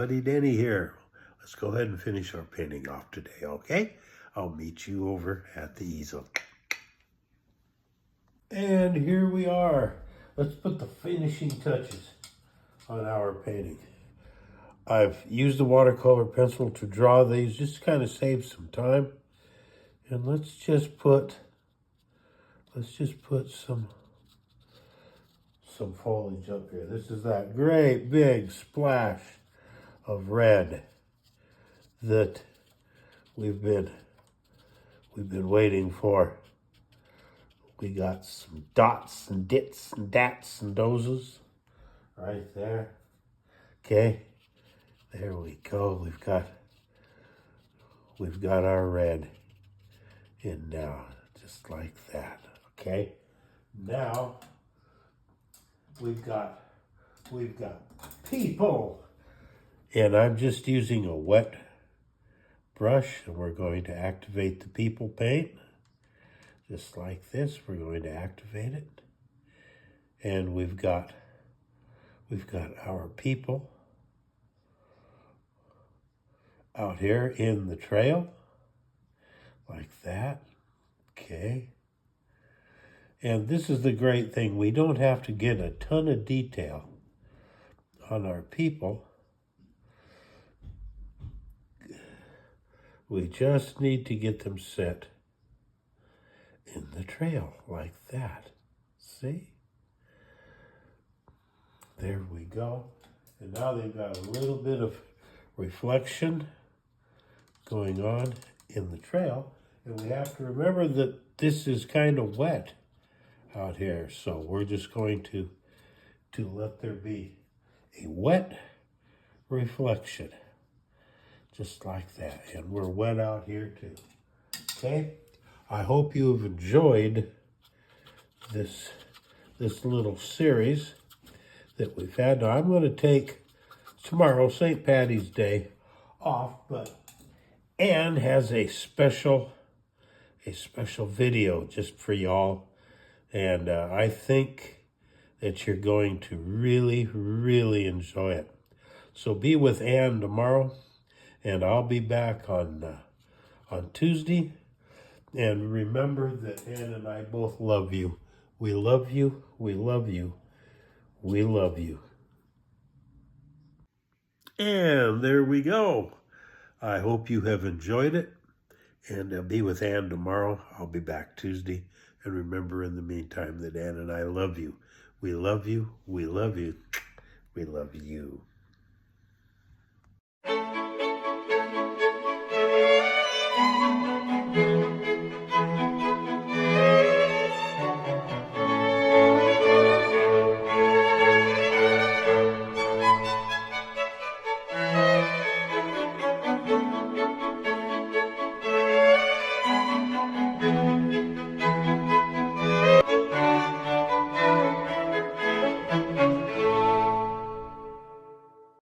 buddy Denny here. Let's go ahead and finish our painting off today, okay? I'll meet you over at the easel. And here we are. Let's put the finishing touches on our painting. I've used the watercolor pencil to draw these, just to kind of save some time. And let's just put some foliage up here. This is that great big splash of red that we've been waiting for. We got some dots and dits and dats and dozes right there. Okay, there we go. We've got our red in now, just like that. Okay, now we've got people, and I'm just using a wet brush, and we're going to activate the people paint. Just like this, we're going to activate it. And we've got our people out here in the trail, like that, okay. And this is the great thing, we don't have to get a ton of detail on our people. We just need to get them set in the trail like that. See? There we go. And now they've got a little bit of reflection going on in the trail. And we have to remember that this is kind of wet out here. So we're just going to let there be a wet reflection. Just like that. And we're wet out here too. Okay? I hope you've enjoyed this little series that we've had. Now I'm going to take tomorrow, St. Patty's Day, off, but Anne has a special video just for y'all, and I think that you're going to really, really enjoy it. So be with Anne tomorrow, and I'll be back on Tuesday. And remember that Ann and I both love you. We love you, we love you, we love you. And there we go. I hope you have enjoyed it. And I'll be with Ann tomorrow. I'll be back Tuesday. And remember in the meantime that Ann and I love you. We love you, we love you, we love you.